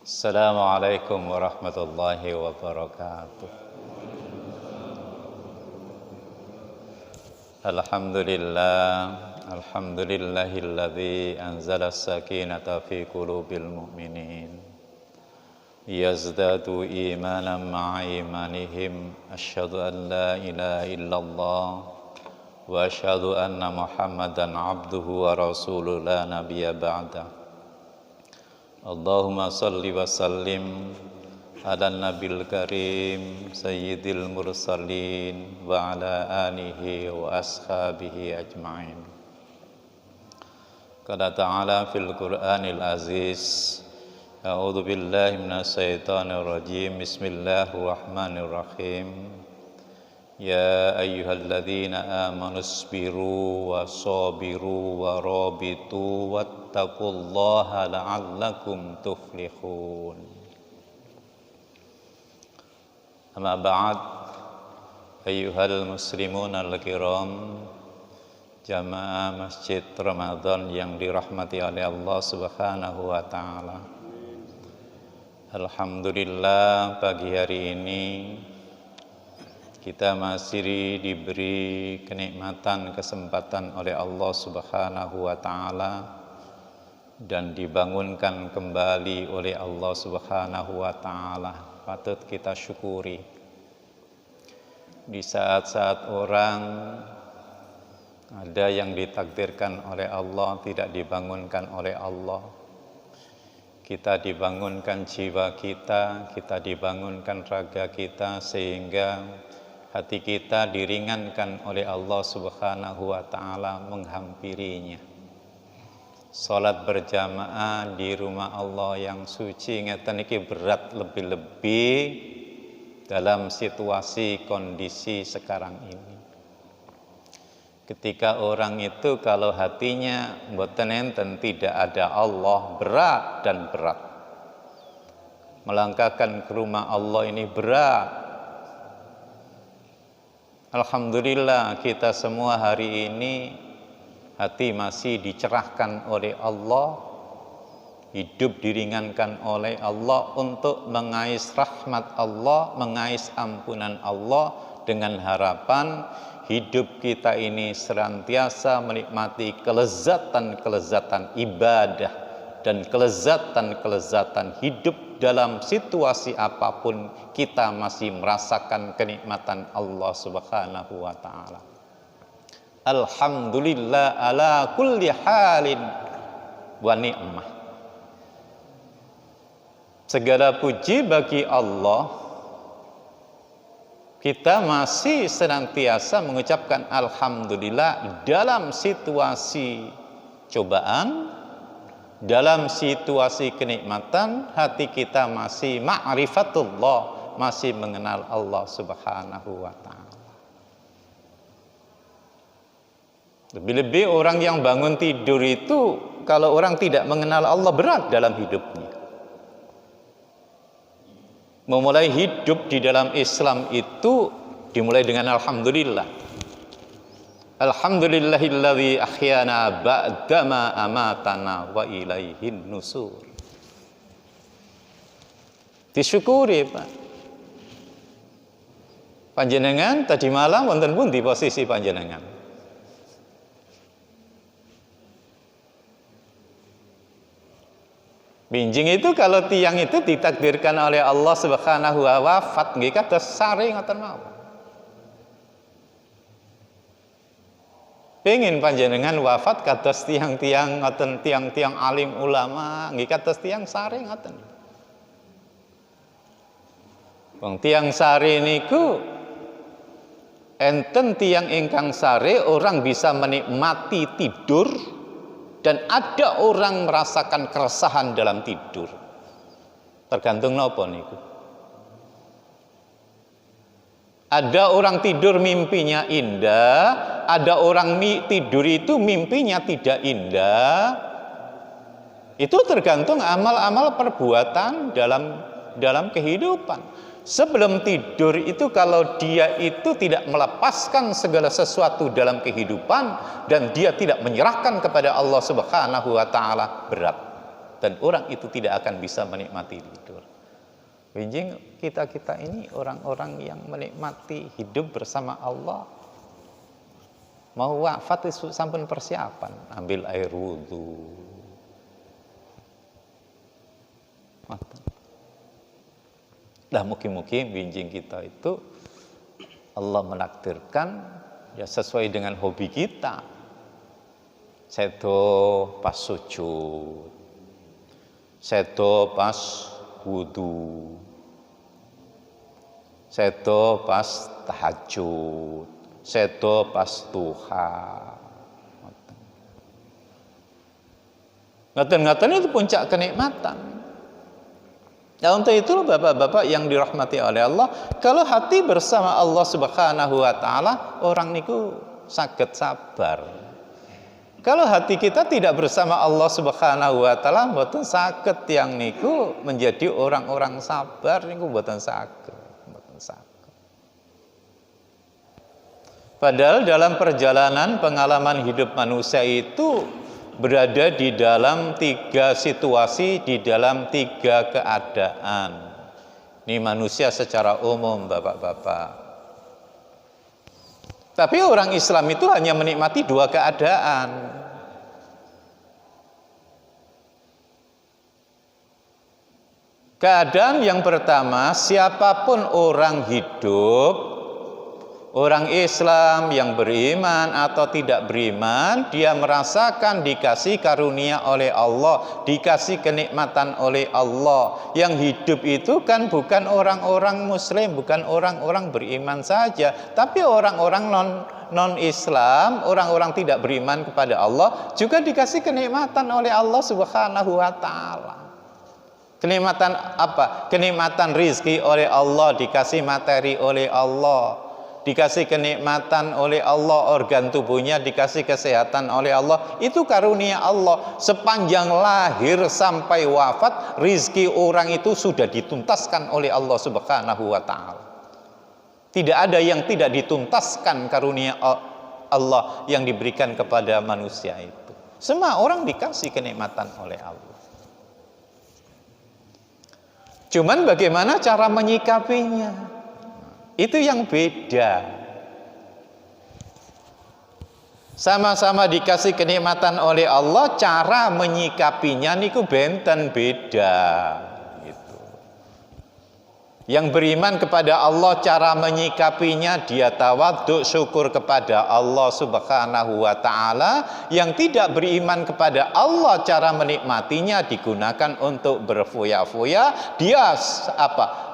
Assalamualaikum warahmatullahi wabarakatuh. Alhamdulillahilladzi anzala as-sakinata fi qulubil mu'minin yazdadu imanan ma'a imanihim asyhadu an la ilaha illallah wa asyhadu anna Muhammadan abduhu wa rasuluhu la nabiyya ba'da. Allahumma salli wa sallim ala nabil karim sayyidil mursalin wa ala alihi wa ashabihi ajma'in. Qala ta'ala fil Qur'anil aziz, a'udzu billahi minasy syaithanir rajim, bismillahirrahmanirrahim. Ya ayyuhalladzina amanu isbiru wa sabiru wa rabitu wattaqullaha la'allakum tuflihun. Amma ba'd, ayyuhal muslimun al-kiram, jamaah Masjid Ramadan yang dirahmati oleh Allah Subhanahu wa taala. Alhamdulillah, pagi hari ini kita masih diberi kenikmatan, kesempatan oleh Allah Subhanahu wa taala dan dibangunkan kembali oleh Allah Subhanahu wa taala. Patut kita syukuri. Di saat-saat orang ada yang ditakdirkan oleh Allah tidak dibangunkan oleh Allah, kita dibangunkan jiwa kita, kita dibangunkan raga kita sehingga hati kita diringankan oleh Allah Subhanahu wa taala menghampirinya. Salat berjamaah di rumah Allah yang suci ngeten iki berat lebih-lebih dalam situasi kondisi sekarang ini. Ketika orang itu kalau hatinya mboten enten tidak ada Allah, berat dan berat. Melangkahkan ke rumah Allah ini berat. Alhamdulillah kita semua hari ini hati masih dicerahkan oleh Allah, hidup diringankan oleh Allah untuk mengais rahmat Allah, mengais ampunan Allah dengan harapan hidup kita ini senantiasa menikmati kelezatan-kelezatan ibadah dan kelezatan-kelezatan hidup dalam situasi apapun kita masih merasakan kenikmatan Allah Subhanahu wa taala. Alhamdulillah ala kulli halin wa ni'mah. Segala puji bagi Allah, kita masih senantiasa mengucapkan alhamdulillah dalam situasi cobaan, dalam situasi kenikmatan, hati kita masih ma'rifatullah, masih mengenal Allah Subhanahu wa ta'ala. Lebih-lebih orang yang bangun tidur itu, kalau orang tidak mengenal Allah berat dalam hidupnya. Memulai hidup di dalam Islam itu dimulai dengan alhamdulillah. Alhamdulillahilladzi ahyana ba'dama amatana wa ilaihin nusur. Disyukuri, Pak. Panjenengan tadi malam wonten pundi posisi panjenengan? Binjing itu kalau tiang itu ditakdirkan oleh Allah Subhanahu wa wafat nggih kados sare ngoten mawon. Pengin panjenengan wafat kados tiang-tiang ngoten, tiang-tiang alim ulama nggih kados tiang sare ngoten. Wong tiang sare niku enten tiang ingkang sare orang bisa menikmati tidur dan ada orang merasakan keresahan dalam tidur. Tergantung napa niku. Ada orang tidur mimpinya indah, ada orang tidur itu mimpinya tidak indah. Itu tergantung amal-amal perbuatan dalam kehidupan. Sebelum tidur itu kalau dia itu tidak melepaskan segala sesuatu dalam kehidupan dan dia tidak menyerahkan kepada Allah Subhanahu wa taala, berat. Dan orang itu tidak akan bisa menikmati tidur. Winjing kita ini orang-orang yang menikmati hidup bersama Allah. Mau wafat itu sampun persiapan, ambil air wudu. Lah mugi-mugi winjing kita itu Allah menakdirkan ya sesuai dengan hobi kita. Sedo pas sujud, sedo pas wudu, sedo pas tahajud, sedo pas duha. Ngaten-ngaten itu puncak kenikmatan. Nah untuk itu bapak-bapak yang dirahmati oleh Allah, kalau hati bersama Allah Subhanahu wa taala, orang niku saged sabar. Kalau hati kita tidak bersama Allah Subhanahu wa taala, mboten saged yang niku menjadi orang-orang sabar niku mboten saged. Padahal dalam perjalanan pengalaman hidup manusia itu berada di dalam 3 situasi, di dalam 3 keadaan. Ini manusia secara umum, bapak-bapak. Tapi orang Islam itu hanya menikmati 2 keadaan. Keadaan yang pertama, siapapun orang hidup, orang Islam yang beriman atau tidak beriman, dia merasakan dikasih karunia oleh Allah, dikasih kenikmatan oleh Allah. Yang hidup itu kan bukan orang-orang Muslim, bukan orang-orang beriman saja, tapi orang-orang non-Islam, orang-orang tidak beriman kepada Allah juga dikasih kenikmatan oleh Allah Subhanahu wa taala. Kenikmatan apa? Kenikmatan rizki oleh Allah, dikasih materi oleh Allah, dikasih kenikmatan oleh Allah, organ tubuhnya dikasih kesehatan oleh Allah. Itu karunia Allah. Sepanjang lahir sampai wafat, rizki orang itu sudah dituntaskan oleh Allah Subhanahu wa taala. Tidak ada yang tidak dituntaskan karunia Allah yang diberikan kepada manusia itu. Semua orang dikasih kenikmatan oleh Allah. Cuman bagaimana cara menyikapinya? Itu yang beda. Sama-sama dikasih kenikmatan oleh Allah, cara menyikapinya niku benten beda. Gitu. Yang beriman kepada Allah, cara menyikapinya dia tawadhu, syukur kepada Allah Subhanahu wa taala. Yang tidak beriman kepada Allah, cara menikmatinya digunakan untuk berfoya-foya. Dia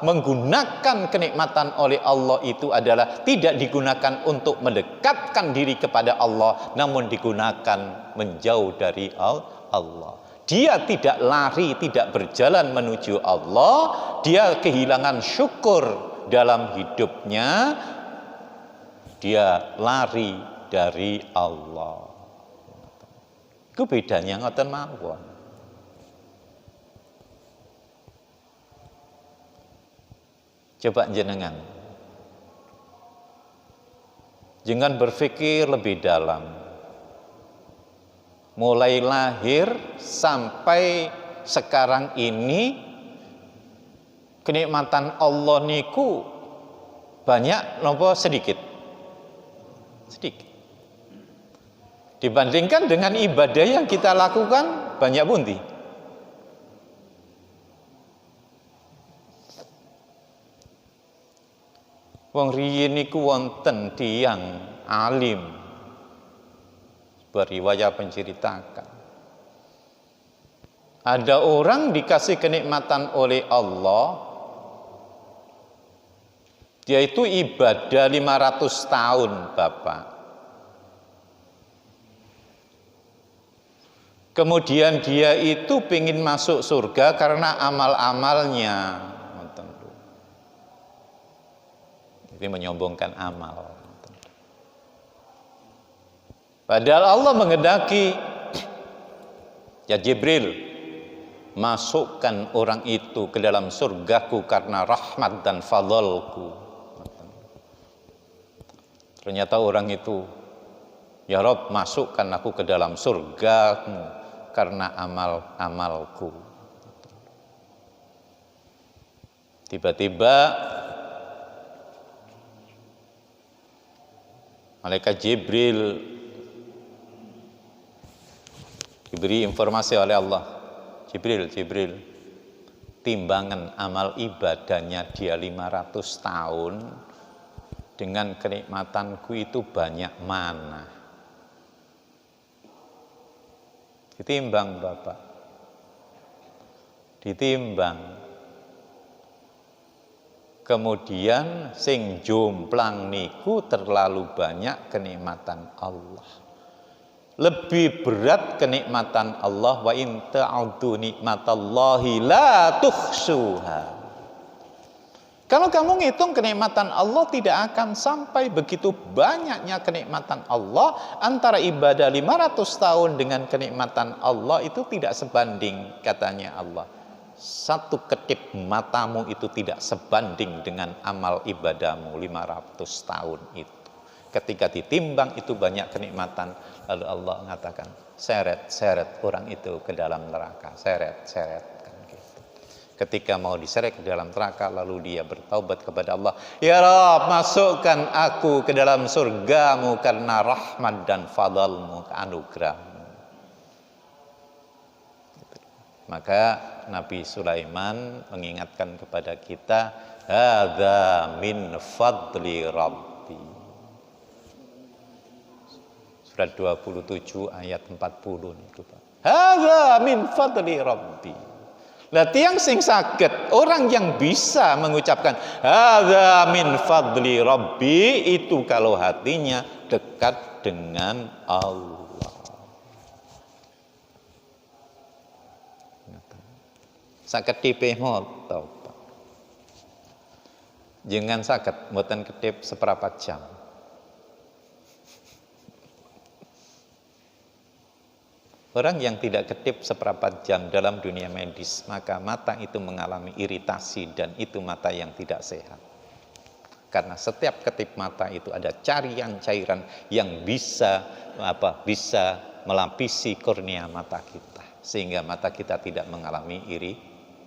menggunakan kenikmatan oleh Allah itu adalah tidak digunakan untuk mendekatkan diri kepada Allah, namun digunakan menjauh dari Allah. Dia tidak lari, tidak berjalan menuju Allah, dia kehilangan syukur dalam hidupnya, dia lari dari Allah. Itu bedanya ngoten mawon. Coba jenengan, jangan berpikir lebih dalam. Mulai lahir sampai sekarang ini, kenikmatan Allah niku banyak nopo sedikit? Sedikit. Dibandingkan dengan ibadah yang kita lakukan, banyak pundi? Wong riyin niku wonten tiyang alim, beriwayat menceritakan, ada orang dikasih kenikmatan oleh Allah, dia itu ibadah 500 tahun, Bapak. Kemudian dia itu ingin masuk surga karena amal-amalnya. Ini menyombongkan amal. Padahal Allah menghendaki, ya Jibril, masukkan orang itu ke dalam surgaku karena rahmat dan fadlku. Ternyata orang itu, ya Rob, masukkan aku ke dalam surgamu karena amal-amalku. Tiba-tiba malaikat Jibril diberi informasi oleh Allah. Jibril, timbangan amal ibadahnya dia 500 tahun dengan kenikmatanku itu banyak mana. Ditimbang Bapak, ditimbang. Kemudian sing jomplang niku terlalu banyak kenikmatan Allah. Lebih berat kenikmatan Allah, wa in ta'uddu nikmatallahi la tuhsuha. Kalau kamu ngitung kenikmatan Allah, tidak akan sampai. Begitu banyaknya kenikmatan Allah, antara ibadah 500 tahun dengan kenikmatan Allah itu tidak sebanding, katanya Allah. Satu ketip matamu itu tidak sebanding dengan amal ibadahmu 500 tahun itu. Ketika ditimbang itu banyak kenikmatan, lalu Allah mengatakan, seret orang itu ke dalam neraka, seret kan gitu. Ketika mau diseret ke dalam neraka, lalu dia bertaubat kepada Allah, ya Rabb, masukkan aku ke dalam surgamu karena rahmat dan fadlmu, anugerahmu. Maka Nabi Sulaiman mengingatkan kepada kita, hadza min fadli Rabbi. Surat 27 ayat 40 niku Pak. Hadza min fadli Rabbi. Lah tiyang sing saged, orang yang bisa mengucapkan hadza min fadli Rabbi itu kalau hatinya dekat dengan Allah. Saged tipe moto Pak. Jangan saged mboten ketip seperempat jam. Orang yang tidak ketip seperempat jam dalam dunia medis, maka mata itu mengalami iritasi dan itu mata yang tidak sehat. Karena setiap ketip mata itu ada cairan yang bisa melapisi kornea mata kita, sehingga mata kita tidak mengalami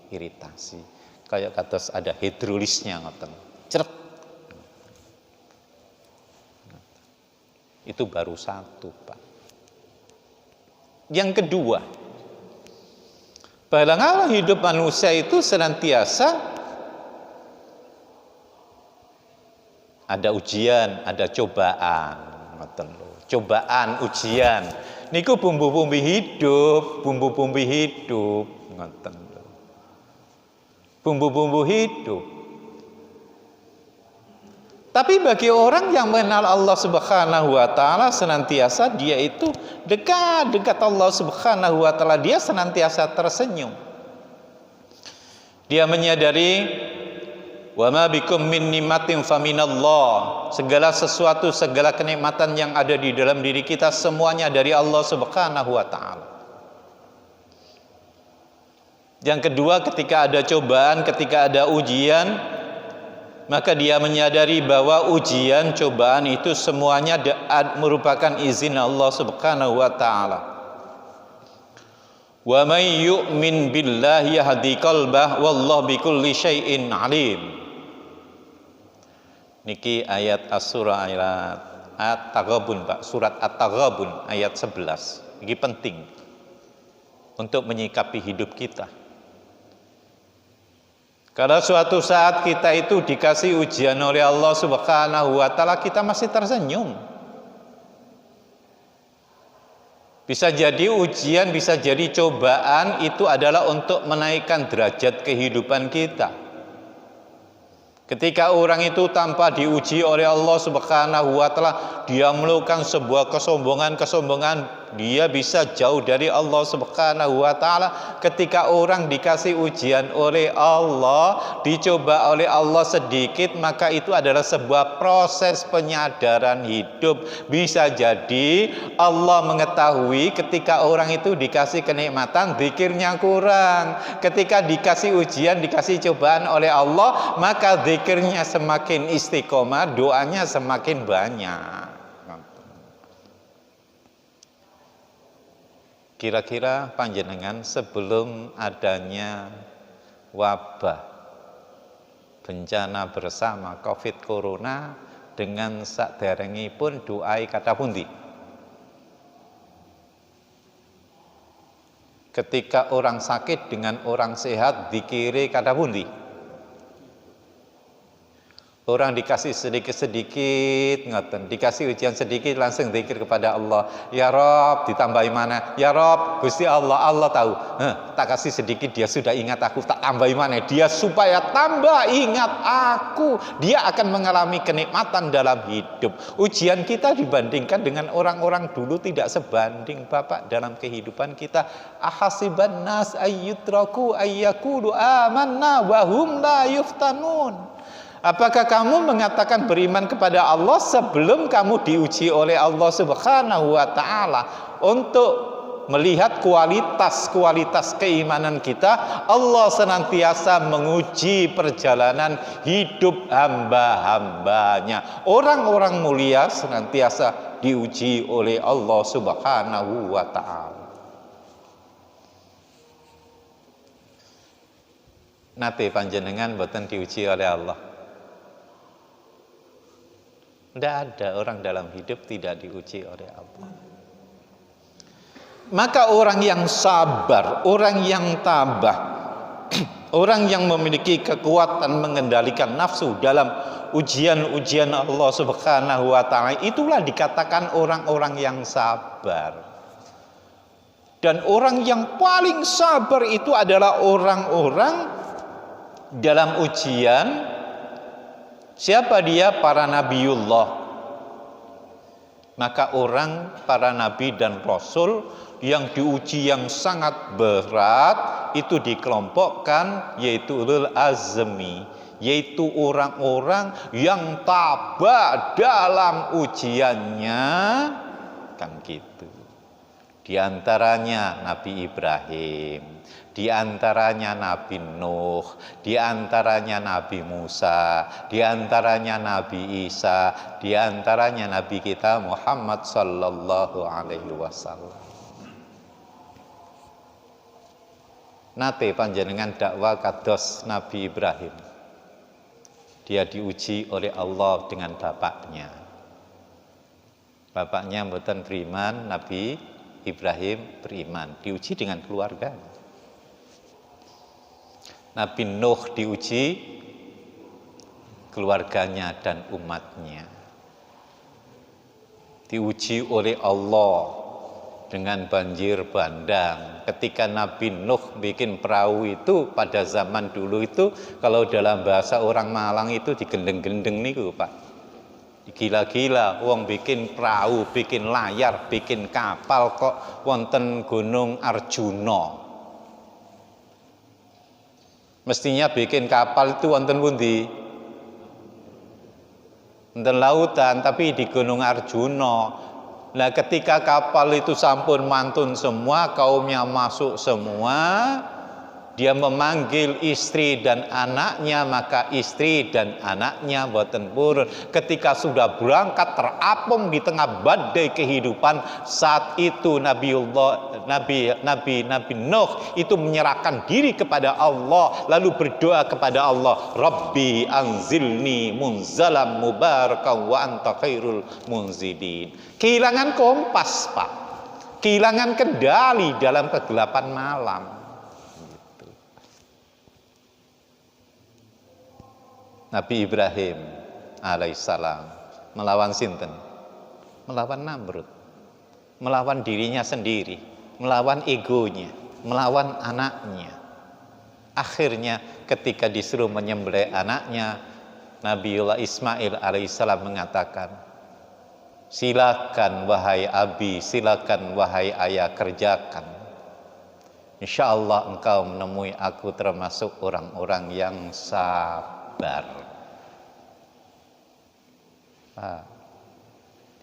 iritasi. Kayak kados ada hidrolisnya ngoten. Ceret. Itu baru satu, Pak. Yang kedua, padahal hidup manusia itu senantiasa ada ujian, ada cobaan, cobaan, ujian. Niku bumbu-bumbu hidup, ngoten. Bumbu-bumbu hidup. Tapi bagi orang yang mengenal Allah Subhanahu wa taala, senantiasa dia itu dekat Allah Subhanahu wa taala, dia senantiasa tersenyum. Dia menyadari wa ma bikum min ni'matin faminallah. Segala sesuatu, segala kenikmatan yang ada di dalam diri kita semuanya dari Allah Subhanahu wa taala. Yang kedua, ketika ada cobaan, ketika ada ujian, maka dia menyadari bahwa ujian, cobaan itu semuanya merupakan izin Allah Subhanahu wa taala. Wa may yu'min billahi yahdi qalbah wallahu bikulli syai'in alim. Niki ayat as-surah ayat At-Taghabun, Pak, surat At-Taghabun ayat 11. Ini penting untuk menyikapi hidup kita. Karena suatu saat kita itu dikasih ujian oleh Allah Subhanahu wa taala, kita masih tersenyum. Bisa jadi ujian, bisa jadi cobaan itu adalah untuk menaikkan derajat kehidupan kita. Ketika orang itu tanpa diuji oleh Allah Subhanahu wa taala, dia melakukan sebuah kesombongan dia bisa jauh dari Allah Subhanahu wa taala. Ketika orang dikasih ujian oleh Allah, dicoba oleh Allah sedikit, maka itu adalah sebuah proses penyadaran hidup. Bisa jadi Allah mengetahui ketika orang itu dikasih kenikmatan, zikirnya kurang. Ketika dikasih ujian, dikasih cobaan oleh Allah, maka zikirnya semakin istiqomah, doanya semakin banyak. Kira-kira panjenengan sebelum adanya wabah bencana bersama Covid Corona dengan saderengipun doai kata pundi? Ketika orang sakit dengan orang sehat dikiri kata pundi? Orang dikasih sedikit-sedikit, ngoten, dikasih ujian sedikit langsung zikir kepada Allah. Ya Rob, ditambahi mana? Ya Rob, Gusti Allah, Allah tahu. Tak kasih sedikit dia sudah ingat aku, tak tambahi mana? Dia supaya tambah ingat aku. Dia akan mengalami kenikmatan dalam hidup. Ujian kita dibandingkan dengan orang-orang dulu tidak sebanding, Bapak, dalam kehidupan kita. Ahasiban nas ayyutraku ayyakulu amanna wa hum la yuftanun. Apakah kamu mengatakan beriman kepada Allah sebelum kamu diuji oleh Allah Subhanahu wa taala untuk melihat kualitas keimanan kita? Allah senantiasa menguji perjalanan hidup hamba-hambanya. Orang-orang mulia senantiasa diuji oleh Allah Subhanahu wa taala. Nate panjenengan boten diuji oleh Allah? Tidak ada orang dalam hidup tidak diuji oleh Allah. Maka orang yang sabar, orang yang tabah, orang yang memiliki kekuatan mengendalikan nafsu dalam ujian-ujian Allah Subhanahu wa taala, itulah dikatakan orang-orang yang sabar. Dan orang yang paling sabar itu adalah orang-orang dalam ujian. Siapa dia? Para nabiullah. Maka orang, para nabi dan rasul yang diuji yang sangat berat itu dikelompokkan yaitu ulul azmi, yaitu orang-orang yang tabah dalam ujiannya, kan gitu. Di antaranya Nabi Ibrahim, di antaranya Nabi Nuh, di antaranya Nabi Musa, di antaranya Nabi Isa, di antaranya Nabi kita Muhammad sallallahu alaihi wasallam. Nate panjenengan dakwah kados Nabi Ibrahim. Dia diuji oleh Allah dengan bapaknya. Bapaknya mboten beriman, Nabi Ibrahim beriman, diuji dengan keluarga. Nabi Nuh diuji keluarganya dan umatnya. Diuji oleh Allah dengan banjir bandang. Ketika Nabi Nuh bikin perahu itu pada zaman dulu itu, kalau dalam bahasa orang Malang itu digendeng-gendeng niku, Pak. Gila-gila, wong bikin perahu, bikin layar, bikin kapal kok wonten Gunung Arjuna. Mestinya bikin kapal itu wonten pundi? Wonten lautan, tapi di Gunung Arjuna. Nah, ketika kapal itu sampun mantun semua, kaumnya masuk semua, dia memanggil istri dan anaknya, maka istri dan anaknya boten purun. Ketika sudah berangkat terapung di tengah badai kehidupan, saat itu Nabi Nuh itu menyerahkan diri kepada Allah, lalu berdoa kepada Allah, Rabbi anzilni munzalam mubarakan wa anta khairul munzilin. Kehilangan kompas, Pak. Kehilangan kendali dalam kegelapan malam. Nabi Ibrahim alaihissalam melawan sinten? Melawan Namrud, melawan dirinya sendiri, melawan egonya, melawan anaknya. Akhirnya ketika disuruh menyembelih anaknya, Nabiullah Ismail alaihissalam mengatakan, Silakan wahai abi, silakan wahai ayah, kerjakan. Insya Allah engkau menemui aku termasuk orang-orang yang sabar.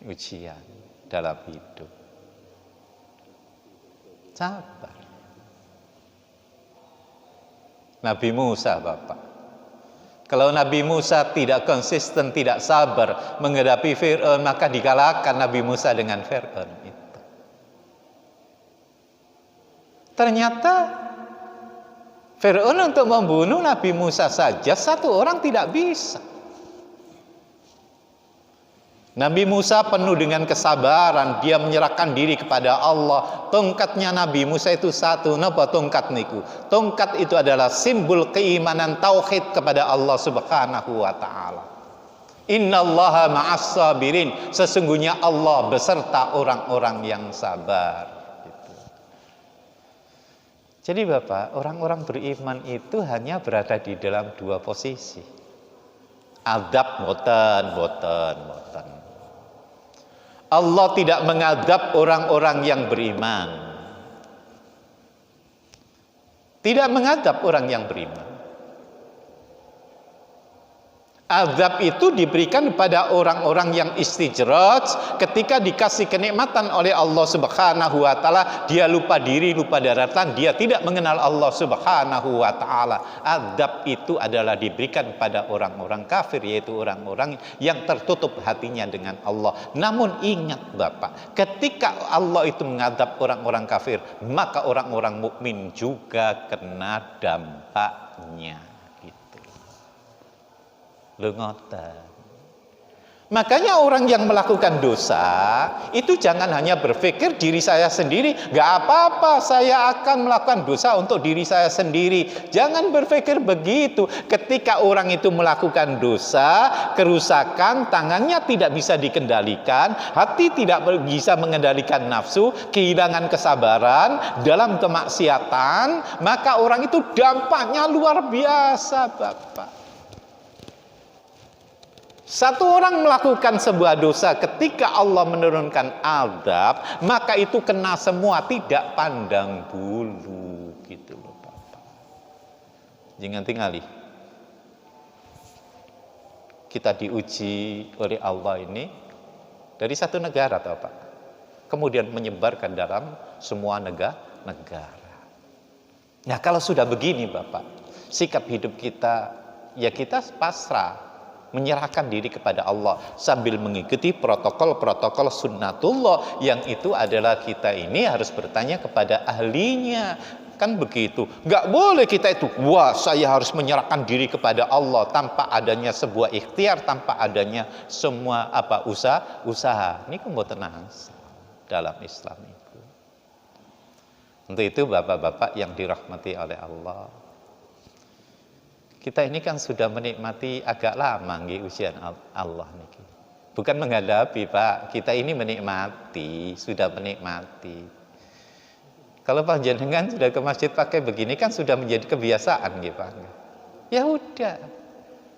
Ujian dalam hidup. Sabar. Nabi Musa, Bapak. Kalau Nabi Musa tidak konsisten, tidak sabar menghadapi Fir'aun, maka dikalahkan Nabi Musa dengan Fir'aun itu. Ternyata Fir'aun untuk membunuh Nabi Musa saja satu orang tidak bisa. Nabi Musa penuh dengan kesabaran, dia menyerahkan diri kepada Allah. Tongkatnya Nabi Musa itu satu. Napa tongkat niku? Tongkat itu adalah simbol keimanan tauhid kepada Allah Subhanahu wa taala. Innallaha ma'as sabirin. Sesungguhnya Allah beserta orang-orang yang sabar. Gitu. Jadi Bapak, orang-orang beriman itu hanya berada di dalam dua posisi. Adab boten. Allah tidak mengadab orang-orang yang beriman. Tidak mengadab orang yang beriman. Azab itu diberikan kepada orang-orang yang istijraj ketika dikasih kenikmatan oleh Allah Subhanahu wa taala, dia lupa diri, lupa daratan, dia tidak mengenal Allah Subhanahu wa taala. Azab itu adalah diberikan pada orang-orang kafir, yaitu orang-orang yang tertutup hatinya dengan Allah. Namun ingat Bapak, ketika Allah itu mengadab orang-orang kafir, maka orang-orang mukmin juga kena dampaknya. Ngoten. Makanya orang yang melakukan dosa itu jangan hanya berpikir diri saya sendiri, nggak apa-apa saya akan melakukan dosa untuk diri saya sendiri. Jangan berpikir begitu. Ketika orang itu melakukan dosa, kerusakan, tangannya tidak bisa dikendalikan, hati tidak bisa mengendalikan nafsu, kehilangan kesabaran dalam kemaksiatan, maka orang itu dampaknya luar biasa, Bapak. Satu orang melakukan sebuah dosa ketika Allah menurunkan azab, maka itu kena semua, tidak pandang bulu, gitu loh Bapak. Jangan tinggali. Kita diuji oleh Allah ini dari satu negara, tahu Pak. Kemudian menyebarkan dalam semua negara. Nah, kalau sudah begini Bapak, sikap hidup kita, ya kita pasrah. Menyerahkan diri kepada Allah sambil mengikuti protokol-protokol sunnatullah, yang itu adalah kita ini harus bertanya kepada ahlinya. Kan begitu. Nggak boleh kita itu, wah saya harus menyerahkan diri kepada Allah tanpa adanya sebuah ikhtiar, tanpa adanya semua usaha. Ini mboten nangsa dalam Islam itu. Untuk itu Bapak-bapak yang dirahmati oleh Allah, kita ini kan sudah menikmati agak lama nggih ujian Allah niki. Bukan menghadapi, Pak. Kita ini menikmati, sudah menikmati. Kalau panjenengan sudah ke masjid pakai begini kan sudah menjadi kebiasaan nggih, Pak. Ya udah.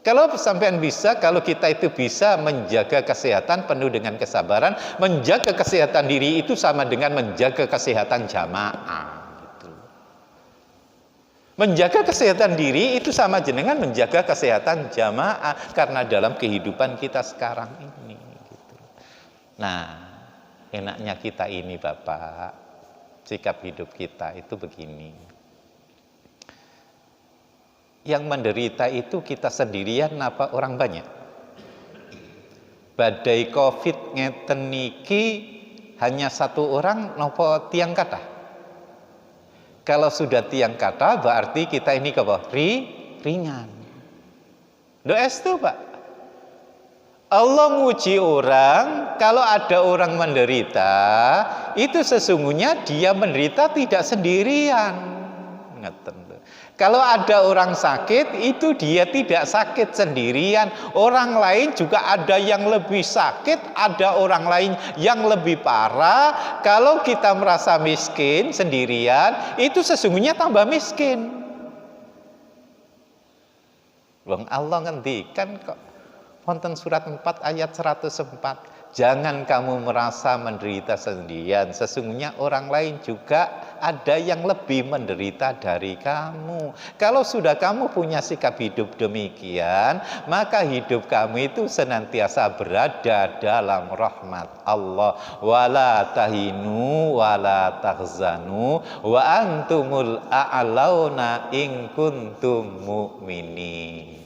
Kalau sampean bisa, kalau kita itu bisa menjaga kesehatan penuh dengan kesabaran, menjaga kesehatan diri itu sama dengan menjaga kesehatan jamaah. Menjaga kesehatan diri itu sama jenengan menjaga kesehatan jamaah, karena dalam kehidupan kita sekarang ini gitu. Nah, enaknya kita ini Bapak, sikap hidup kita itu begini. Yang menderita itu kita sendirian apa orang banyak? Badai Covid ngeten niki hanya satu orang nopo tiang kathah? Kalau sudah tiang kata berarti kita ini ringan. Does itu Pak. Allah nguji orang, kalau ada orang menderita, itu sesungguhnya dia menderita tidak sendirian. Kalau ada orang sakit, itu dia tidak sakit sendirian. Orang lain juga ada yang lebih sakit, ada orang lain yang lebih parah. Kalau kita merasa miskin sendirian, itu sesungguhnya tambah miskin. Wong Allah ngendikan kok wonten surat 4 ayat 104. Jangan kamu merasa menderita sendirian. Sesungguhnya orang lain juga ada yang lebih menderita dari kamu. Kalau sudah kamu punya sikap hidup demikian, maka hidup kamu itu senantiasa berada dalam rahmat Allah. Wala tahinu wala tahzanu wa antumul a'launa in kuntum mu'minin.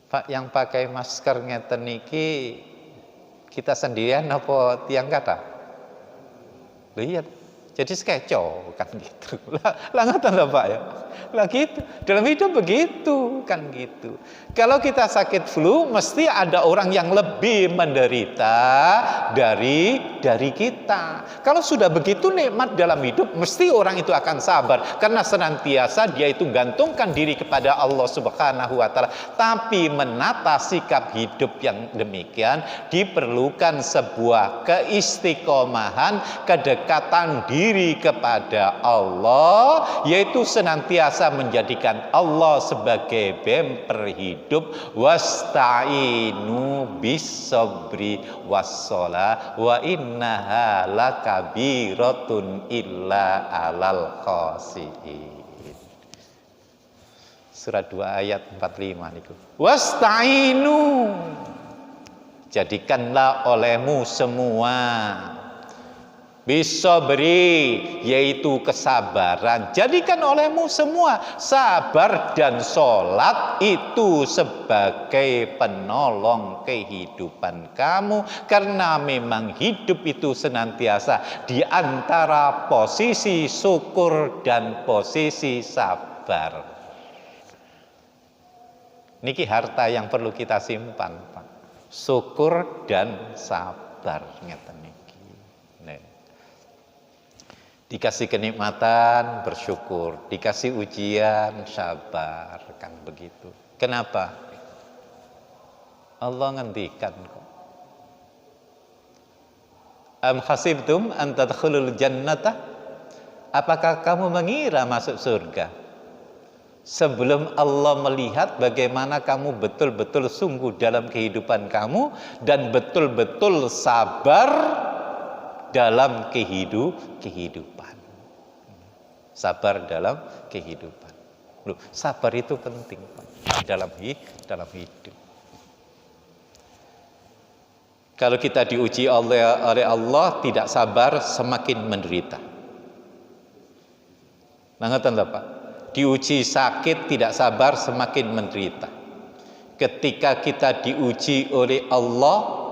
Pak, yang pakai masker ngeten niki kita sendirian apa tiang kata? Lihat, jadi skeco kan gitu. Lah ngoten lho Pak ya. Lah gitu. Dalam hidup begitu kan gitu. Kalau kita sakit flu mesti ada orang yang lebih menderita dari kita. Kalau sudah begitu nikmat dalam hidup mesti orang itu akan sabar karena senantiasa dia itu gantungkan diri kepada Allah Subhanahu wa taala. Tapi menata sikap hidup yang demikian diperlukan sebuah keistiqomahan, kedekatan diri kepada Allah, yaitu senantiasa menjadikan Allah sebagai bemper hidup. Wasta'inu bis-sabri was-shalah wa innaha lakabiratun illa 'alal khashiin. Surat 2 ayat 45 niku. Wasta'inu, jadikanlah olehmu semua bisa beri, yaitu kesabaran. Jadikan olehmu semua sabar dan sholat itu sebagai penolong kehidupan kamu. Karena memang hidup itu senantiasa di antara posisi syukur dan posisi sabar. Niki harta yang perlu kita simpan, Pak. Syukur dan sabar. Ngeten niki. Dikasih kenikmatan, bersyukur. Dikasih ujian, sabar. Kan begitu. Kenapa? Allah ngendikan kok. Am hasibtum an tadkhulul jannata? Apakah kamu mengira masuk surga sebelum Allah melihat bagaimana kamu betul-betul sungguh dalam kehidupan kamu dan betul-betul sabar dalam kehidupan. Sabar dalam kehidupan. Loh, sabar itu penting dalam hidup. Kalau kita diuji oleh Allah tidak sabar, semakin menderita. Ngoten lho Pak. Diuji sakit tidak sabar, semakin menderita. Ketika kita diuji oleh Allah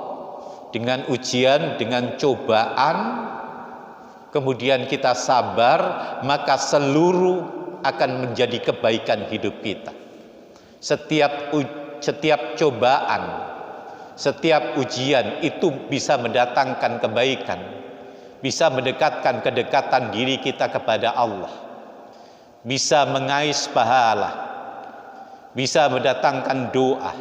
dengan ujian, dengan cobaan, kemudian kita sabar, maka seluruh akan menjadi kebaikan hidup kita. Setiap cobaan, setiap ujian itu bisa mendatangkan kebaikan, bisa mendekatkan kedekatan diri kita kepada Allah, bisa mengais pahala, bisa mendatangkan doa,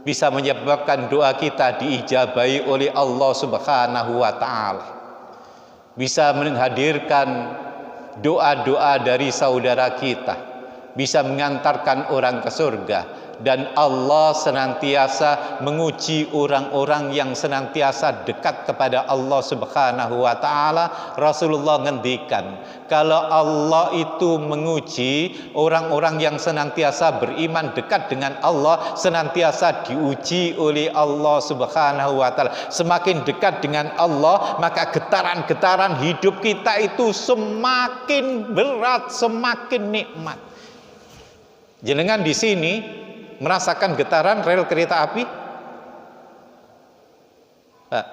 bisa menyebabkan doa kita diijabahi oleh Allah Subhanahu wa taala, bisa menghadirkan doa-doa dari saudara kita, bisa mengantarkan orang ke surga. Dan Allah senantiasa menguji orang-orang yang senantiasa dekat kepada Allah Subhanahu wa taala. Rasulullah ngendikan, kalau Allah itu menguji orang-orang yang senantiasa beriman dekat dengan Allah, senantiasa diuji oleh Allah Subhanahu wa taala. Semakin dekat dengan Allah, maka getaran-getaran hidup kita itu semakin berat, semakin nikmat. Jenengan di sini merasakan getaran rel kereta api? Nah,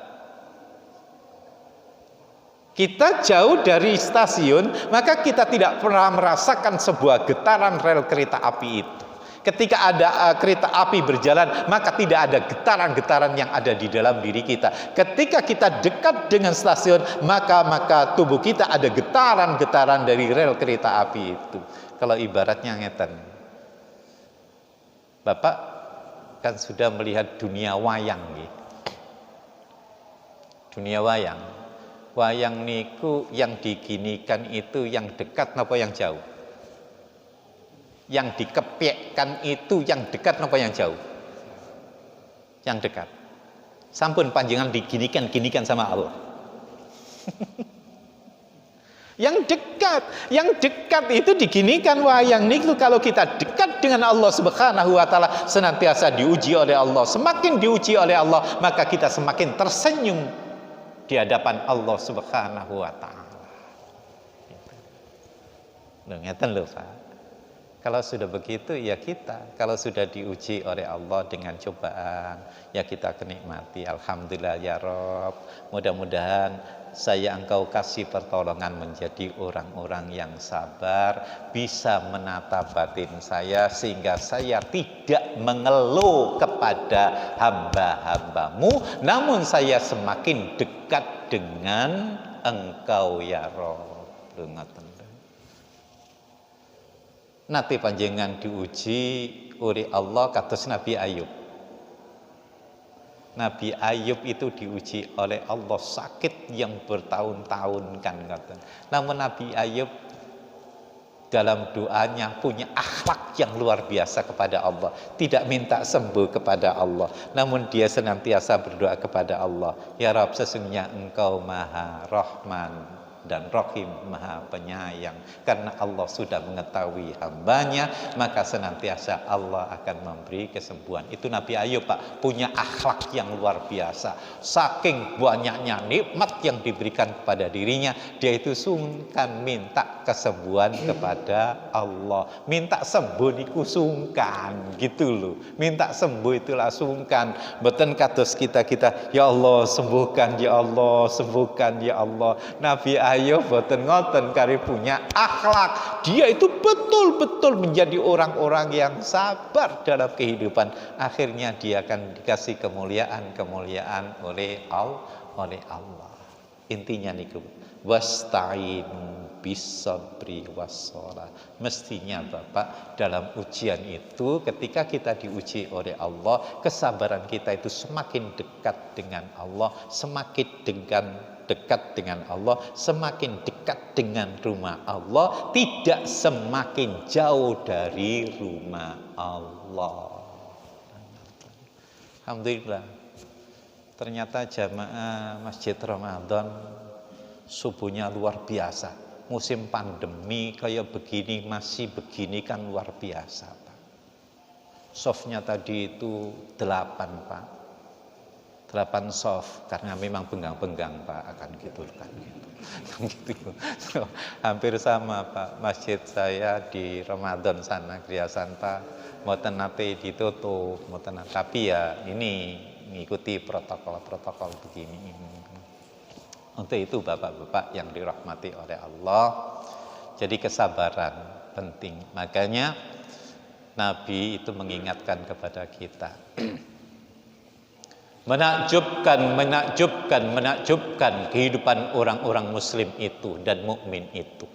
kita jauh dari stasiun, maka kita tidak pernah merasakan sebuah getaran rel kereta api itu. Ketika ada kereta api berjalan, maka tidak ada getaran-getaran yang ada di dalam diri kita. Ketika kita dekat dengan stasiun, maka tubuh kita ada getaran-getaran dari rel kereta api itu. Kalau ibaratnya ngeten, Bapak kan sudah melihat dunia wayang gitu. Dunia wayang. Wayang niku yang diginikan itu yang dekat napa yang jauh? Yang dikepiekkan itu yang dekat napa yang jauh? Yang dekat. Sampun panjenengan diginikan sama Allah. Yang dekat itu diginikan wayang niku. Kalau kita dekat dengan Allah Subhanahu wa taala, senantiasa diuji oleh Allah. Semakin diuji oleh Allah, maka kita semakin tersenyum di hadapan Allah Subhanahu wa taala. Lho ngeten lho, Pak. Kalau sudah begitu ya kita, kalau sudah diuji oleh Allah dengan cobaan, ya kita kenikmati. Alhamdulillah ya Rob, mudah-mudahan saya engkau kasih pertolongan menjadi orang-orang yang sabar, bisa menata batin saya sehingga saya tidak mengeluh kepada hamba-hambamu, namun saya semakin dekat dengan engkau ya Rob. Nanti panjenengan diuji oleh Allah kados Nabi Ayub. Nabi Ayub itu diuji oleh Allah sakit yang bertahun-tahun kan. Namun Nabi Ayub dalam doanya punya akhlak yang luar biasa kepada Allah. Tidak minta sembuh kepada Allah, namun dia senantiasa berdoa kepada Allah. Ya Rabb, sesungguhnya Engkau Maha Rahman dan Rahim, Maha Penyayang. Karena Allah sudah mengetahui hambanya, maka senantiasa Allah akan memberi kesembuhan. Itu Nabi Ayub, Pak, punya akhlak yang luar biasa. Saking banyaknya nikmat yang diberikan kepada dirinya, dia itu sungkan minta kesembuhan kepada Allah. Minta sembuh niku sungkan, gitu loh. Minta sembuh itulah sungkan. Mboten kados kita, ya Allah sembuhkan, ya Allah sembuhkan, ya Allah. Nabi Ayub boten ngoten, kari punya akhlak. Dia itu betul-betul menjadi orang-orang yang sabar dalam kehidupan. Akhirnya dia akan dikasih kemuliaan oleh Allah. Intinya niku, wasta'inu bisabri wassalah. Mestinya Bapak, dalam ujian itu ketika kita diuji oleh Allah, kesabaran kita itu semakin dekat dengan Allah, semakin dekat dengan Allah, semakin dekat dengan rumah Allah, tidak semakin jauh dari rumah Allah. Alhamdulillah, ternyata jamaah Masjid Ramadan subuhnya luar biasa. Musim pandemi kayak begini, masih begini kan luar biasa, Pak. Softnya tadi itu 8, Pak. 8 soft, karena memang benggang-benggang, Pak, akan gitu kan gitu. So, hampir sama, Pak. Masjid saya di Ramadan sana Kriasan, Pak, mboten nate ditutup, mboten, tapi ya ini mengikuti protokol begini. Untuk itu Bapak-bapak yang dirahmati oleh Allah, jadi kesabaran penting. Makanya Nabi itu mengingatkan kepada kita. Menakjubkan kehidupan orang-orang muslim itu dan mukmin itu.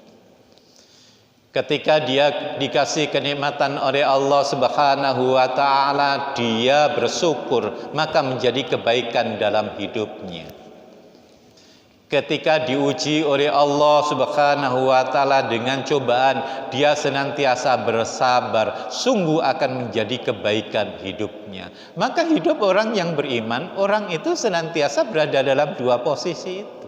Ketika dia dikasih kenikmatan oleh Allah Subhanahu wa taala, dia bersyukur, maka menjadi kebaikan dalam hidupnya. Ketika diuji oleh Allah Subhanahu wa taala dengan cobaan, dia senantiasa bersabar, sungguh akan menjadi kebaikan hidupnya. Maka hidup orang yang beriman, orang itu senantiasa berada dalam dua posisi itu.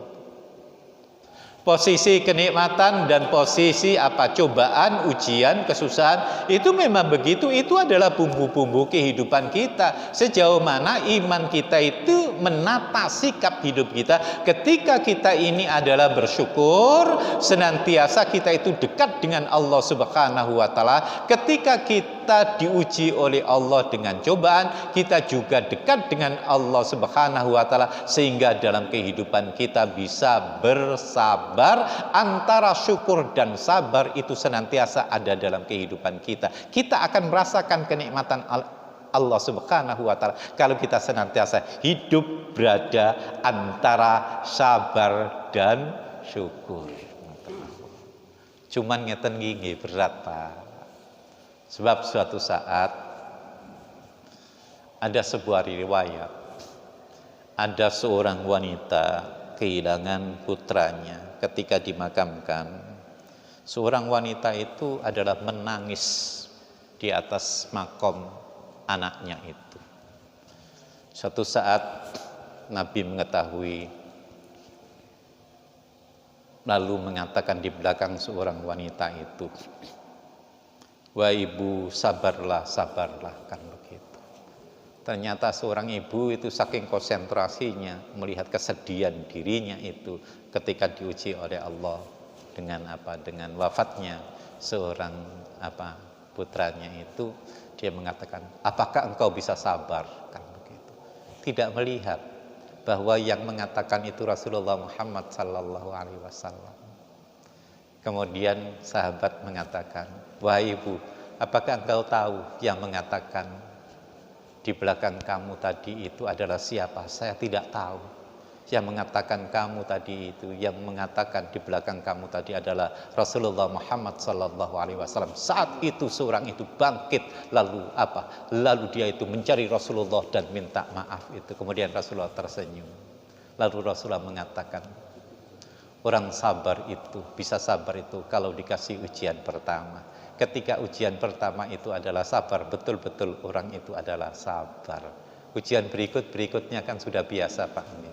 Posisi kenikmatan dan posisi cobaan, ujian, kesusahan, itu memang begitu. Itu adalah bumbu-bumbu kehidupan kita. Sejauh mana iman kita itu menata sikap hidup kita. Ketika kita ini adalah bersyukur, senantiasa kita itu dekat dengan Allah Subhanahu wa taala. Ketika kita diuji oleh Allah dengan cobaan, kita juga dekat dengan Allah Subhanahu wa taala, sehingga dalam kehidupan kita bisa bersabar. Antara syukur dan sabar itu senantiasa ada dalam kehidupan kita. Kita akan merasakan kenikmatan Allah Subhanahu wa taala kalau kita senantiasa hidup berada antara sabar dan syukur. Cuman ngeten nggih berat, Pak. Sebab suatu saat ada sebuah riwayat, ada seorang wanita kehilangan putranya. Ketika dimakamkan, seorang wanita itu adalah menangis di atas makom anaknya itu. Suatu saat Nabi mengetahui, lalu mengatakan di belakang seorang wanita itu, "Wah ibu, sabarlah, sabarlah," kan begitu. Ternyata seorang ibu itu saking konsentrasinya melihat kesedihan dirinya itu ketika diuji oleh Allah dengan apa? Dengan wafatnya seorang putranya itu, dia mengatakan, "Apakah engkau bisa sabar?" Kan begitu. Tidak melihat bahwa yang mengatakan itu Rasulullah Muhammad sallallahu alaihi wasallam. Kemudian sahabat mengatakan, "Wahai ibu, apakah engkau tahu yang mengatakan di belakang kamu tadi itu adalah siapa?" "Saya tidak tahu." "Yang mengatakan kamu tadi itu, yang mengatakan di belakang kamu tadi adalah Rasulullah Muhammad sallallahu alaihi wasallam." Saat itu seorang itu bangkit, lalu apa? Lalu dia itu mencari Rasulullah dan minta maaf itu. Kemudian Rasulullah tersenyum. Lalu Rasulullah mengatakan, orang sabar itu, bisa sabar itu kalau dikasih ujian pertama. Ketika ujian pertama itu adalah sabar, betul-betul orang itu adalah sabar. Ujian berikutnya kan sudah biasa Pak ini.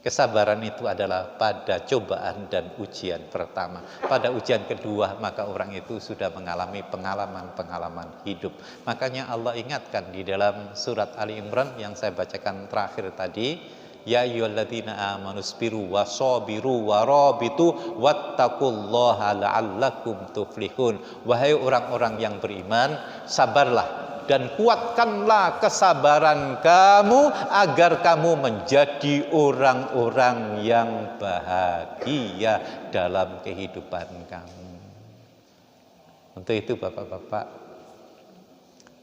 Kesabaran itu adalah pada cobaan dan ujian pertama. Pada ujian kedua maka orang itu sudah mengalami pengalaman-pengalaman hidup. Makanya Allah ingatkan di dalam surat Ali Imran yang saya bacakan terakhir tadi, "Ya ayyuhalladzina amanu sabiru wasabiru warabitu wattaqullaha la'allakum tuflihun." Wahai orang-orang yang beriman, sabarlah dan kuatkanlah kesabaran kamu agar kamu menjadi orang-orang yang bahagia dalam kehidupan kamu. Untuk itu Bapak-bapak,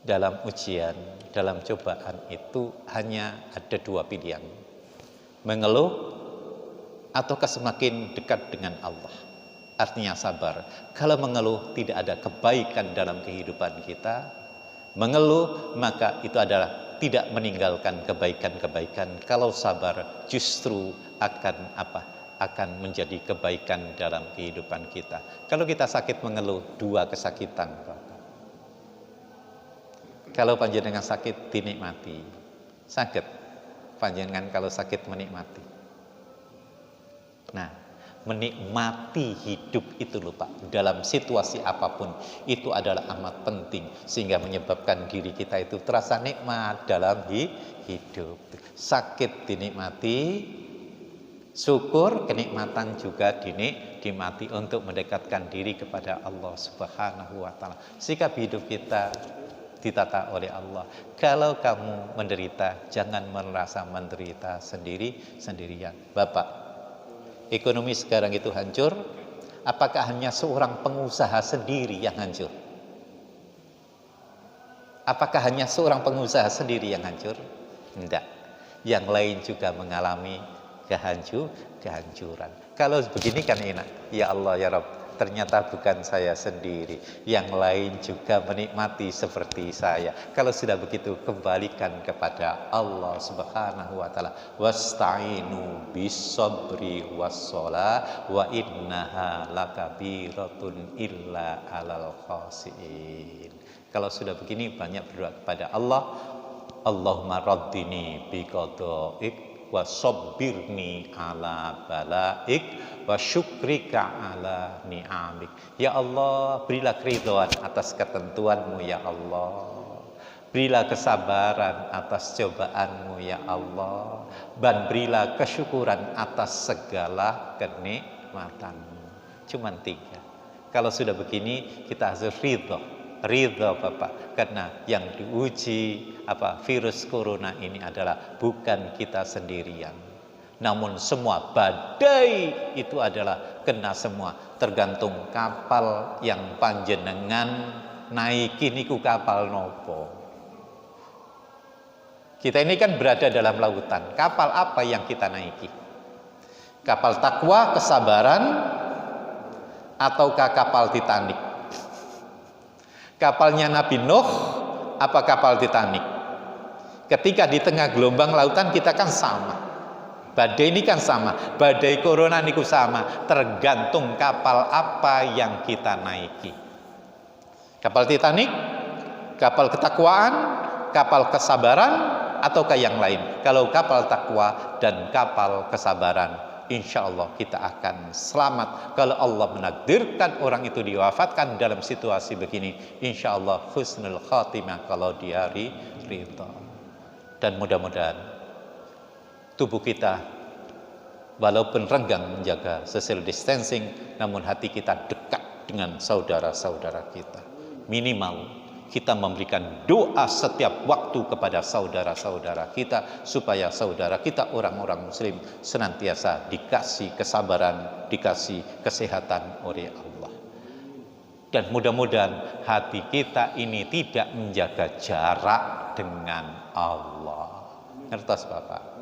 dalam ujian, dalam cobaan itu hanya ada dua pilihan. Mengeluh ataukah semakin dekat dengan Allah. Artinya sabar. Kalau mengeluh tidak ada kebaikan dalam kehidupan kita. Mengeluh maka itu adalah tidak meninggalkan kebaikan-kebaikan. Kalau sabar justru akan akan menjadi kebaikan dalam kehidupan kita. Kalau kita sakit mengeluh, dua kesakitan Bapak. Kalau panjenengan sakit dinikmati. Sakit panjenengan kalau sakit menikmati. Nah, menikmati hidup itu loh Pak, dalam situasi apapun itu adalah amat penting, sehingga menyebabkan diri kita itu terasa nikmat dalam hidup. Sakit dinikmati, syukur, kenikmatan juga dinikmati untuk mendekatkan diri kepada Allah Subhanahu wa taala. Sikap hidup kita ditata oleh Allah. Kalau kamu menderita, jangan merasa menderita sendirian. Bapak, ekonomi sekarang itu hancur. Apakah hanya seorang pengusaha sendiri yang hancur? Apakah hanya seorang pengusaha sendiri yang hancur? Tidak. Yang lain juga mengalami kehancuran. Kalau begini kan enak. Ya Allah ya Rabb, ternyata bukan saya sendiri, yang lain juga menikmati seperti saya. Kalau sudah begitu, kembalikan kepada Allah Subhanahu wa taala. Wasta'inu bis-sabri was-shalah wa innaha lakabiratun illa 'alal khasiin. Kalau sudah begini, banyak berdoa kepada Allah. Allahumma raddini biqada'ik wa sabbirni ala balaik wa syukrika ala ni'amik. Ya Allah, berilah keridhaan atas ketentuanmu ya Allah. Berilah kesabaran atas cobaanmu ya Allah. Dan berilah kesyukuran atas segala kenikmatanmu. Cuman 3. Kalau sudah begini, kita harus ridho Bapak, karena yang diuji virus corona ini adalah bukan kita sendirian, namun semua badai itu adalah kena semua, tergantung kapal yang panjenengan naiki niku kapal nopo. Kita ini kan berada dalam lautan, kapal apa yang kita naiki? Kapal takwa, kesabaran, ataukah kapal Titanic? Kapalnya Nabi Nuh apa kapal Titanic? Ketika di tengah gelombang lautan kita kan sama. Badai ini kan sama. Badai corona niku sama. Tergantung kapal apa yang kita naiki. Kapal Titanic, kapal ketakwaan, kapal kesabaran, ataukah yang lain? Kalau kapal takwa dan kapal kesabaran, insya Allah kita akan selamat. Kalau Allah menakdirkan orang itu diwafatkan dalam situasi begini, insya Allah husnul khatimah kalau di hari ridha. Dan mudah-mudahan tubuh kita walaupun renggang menjaga social distancing, namun hati kita dekat dengan saudara-saudara kita. Minimal kita memberikan doa setiap waktu kepada saudara-saudara kita, supaya saudara kita orang-orang muslim senantiasa dikasih kesabaran, dikasih kesehatan oleh Allah. Dan mudah-mudahan hati kita ini tidak menjaga jarak dengan Allah. Ngertos Bapak?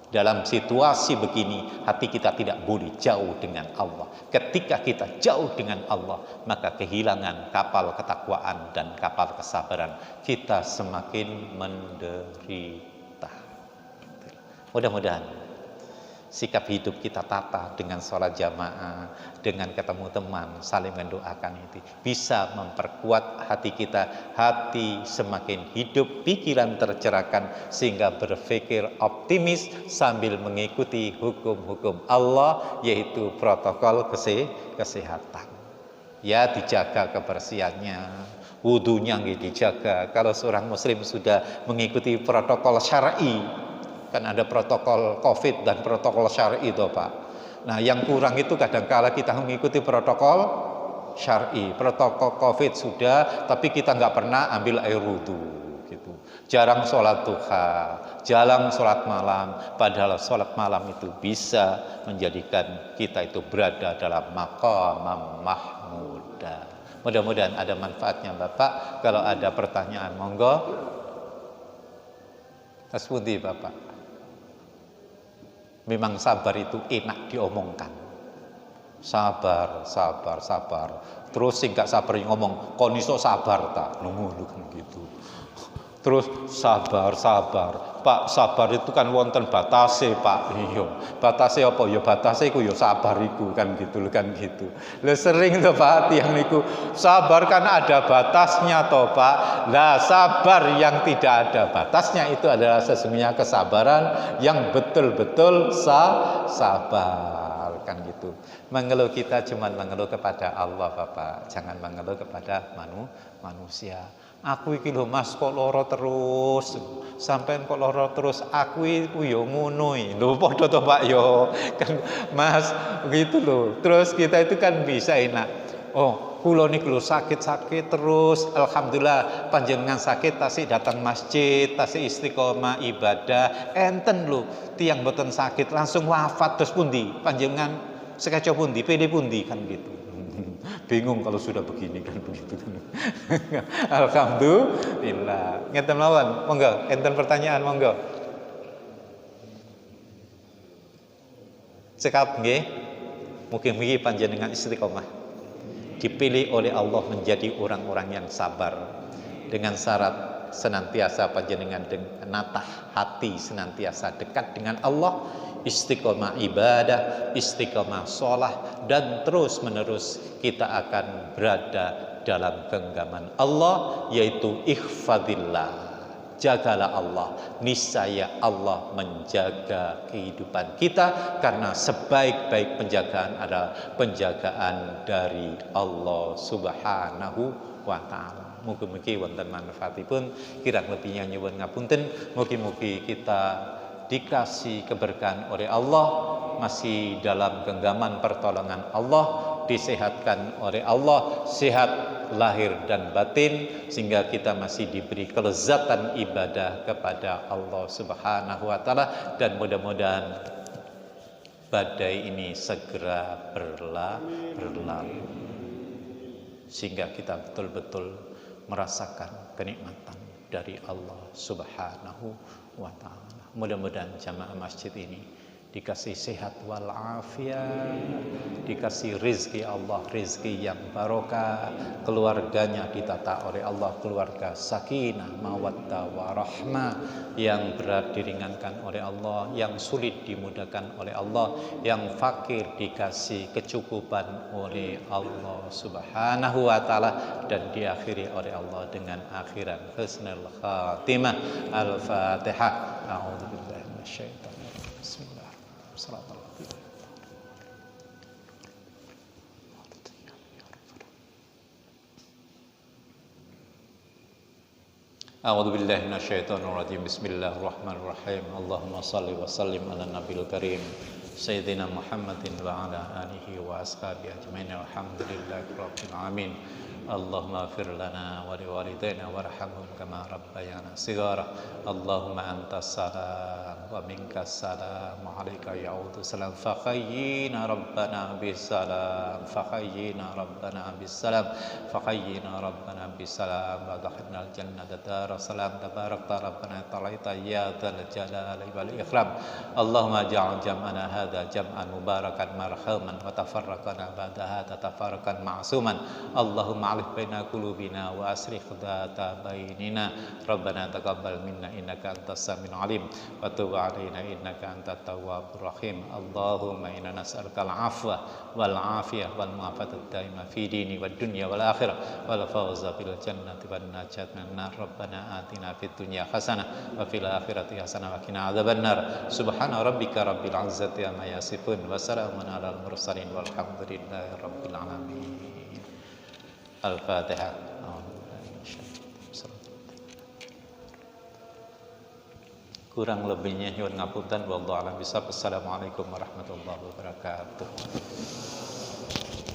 Dalam situasi begini, hati kita tidak boleh jauh dengan Allah. Ketika kita jauh dengan Allah, maka kehilangan kapal ketakwaan dan kapal kesabaran, kita semakin menderita. Mudah-mudahan sikap hidup kita tata dengan sholat jamaah, dengan ketemu teman, saling mendoakan itu bisa memperkuat hati kita. Hati semakin hidup, pikiran tercerahkan, sehingga berpikir optimis sambil mengikuti hukum-hukum Allah, yaitu protokol kesehatan. Ya, dijaga kebersihannya, wudunya dijaga. Kalau seorang muslim sudah mengikuti protokol syar'i, kan ada protokol COVID dan protokol syar'i itu Pak. Nah yang kurang itu kadangkala kita mengikuti protokol syar'i. Protokol COVID sudah, tapi kita nggak pernah ambil air wudhu gitu. Jarang sholat duha, jarang sholat malam. Padahal sholat malam itu bisa menjadikan kita itu berada dalam maqam mahmudah. Mudah-mudahan ada manfaatnya Bapak. Kalau ada pertanyaan monggo. Asbudi Bapak. Memang sabar itu enak diomongkan. Sabar, sabar, sabar. Terus sing gak sabar ngomong, kon iso sabar ta? Ngono kan gitu. Terus sabar, sabar. Pak, sabar itu kan wonten batase, Pak. Iya. Batase apa? Ya batase iku ya sabar iku kan gitu kan gitu. Lah sering to Pak tiyang niku, sabar kan ada batasnya toh Pak. Lah sabar yang tidak ada batasnya itu adalah sesungguhnya kesabaran yang betul-betul sabar kan gitu. Mengeluh kita cuma mengeluh kepada Allah Bapak, jangan mengeluh kepada manusia. Aku iki lho Mas kok lara terus, sampean kok lara terus, aku iku yo ngono lho, padha to Pak yo kan Mas gitu loh. Terus kita itu kan bisa enak, oh kula niku lho sakit-sakit terus, alhamdulillah panjenengan sakit tasih datang masjid, tasih istiqomah ibadah, enten lho tiang boten sakit langsung wafat terus pundi panjenengan sekaca pundi, pede pundi kan gitu. Bingung kalau sudah begini kan begitu. Alhamdulillah. Ngeten mawon, monggo enten pertanyaan monggo. Cekap nggih. Mugi-mugi panjenengan istiqomah. Dipilih oleh Allah menjadi orang-orang yang sabar, dengan syarat senantiasa panjenengan dengan natah hati senantiasa dekat dengan Allah, istiqomah ibadah, istiqomah sholat, dan terus menerus kita akan berada dalam genggaman Allah, yaitu ikhfadillah. Jagalah Allah, niscaya Allah menjaga kehidupan kita, karena sebaik-baik penjagaan adalah penjagaan dari Allah Subhanahu wa Ta'ala. Mugi-mugi wonten manfaatipun, kirang lebihnya nyuwun ngapunten. Mugi-mugi kita dikasih keberkahan oleh Allah, masih dalam genggaman pertolongan Allah, disehatkan oleh Allah, sehat lahir dan batin, sehingga kita masih diberi kelezatan ibadah kepada Allah Subhanahu wa Ta'ala. Dan mudah-mudahan badai ini segera berlalu, sehingga kita betul-betul merasakan kenikmatan dari Allah Subhanahu wa Ta'ala. Mudah-mudahan jamaah masjid ini dikasih sehat walafiat, dikasih rizki Allah, rizki yang barokah, keluarganya ditata oleh Allah, keluarga sakinah, mawaddah, warahmah, yang berat diringankan oleh Allah, yang sulit dimudahkan oleh Allah, yang fakir dikasih kecukupan oleh Allah Subhanahu wa ta'ala, dan diakhiri oleh Allah dengan akhiran husnul khatimah. Al-Fatihah. A'udzubillahi minasyaitonir rajim. Bismillahirrahmanirrahim. A'udzu billahi minasyaitonir rajim. Bismillahirrahmanirrahim. Allahumma shalli wa sallim ala nabiyil karim sayyidina Muhammadin wa ala alihi wa ashabihi ajmain. Alhamdulillahi rabbil alamin. Allahumma ighfir lana wa liwalidayna warhamhum kama rabbayana shighara. Allahumma antas salam wa minkas salam wa alayka ya'udu salam. Fakhayyina rabbana bisalam, fakhayyina rabbana bisalam, fakhayyina rabbana bisalam, wa dakhilna al-jannata dar salam. Tabarakta rabbana ta'alaita ya dzal jalali wal ikram. Allahumma ja'al jam'ana hadza jam'an mubarakan marhaman, wa tafarraqana ba'da hadza tafarraqan ma'suman. Allahumma baina qulubina wa aslih dhata bainina. Rabbana taqabbal minna innaka antas samiul alim wa tub alaina innaka antat tawwabur rahim. Allahumma inna nas'aluka al-'afwa wal 'afiyah wal mu'afata daima fi dini wad dunya wal akhirah wal fawza bil jannati wan najat minan nar. Rabbana atina fid dunya hasanah wa fil akhirati hasanah wa qina adzabannar. Subhana rabbika rabbil 'izzati amma yasifun wa salamun alal mursalin walhamdulillahi rabbil alamin. Al-Fatihah. Kurang lebihnya nyuwun ngapunten, wallahu a'lam bishawab. Assalamualaikum warahmatullahi wabarakatuh.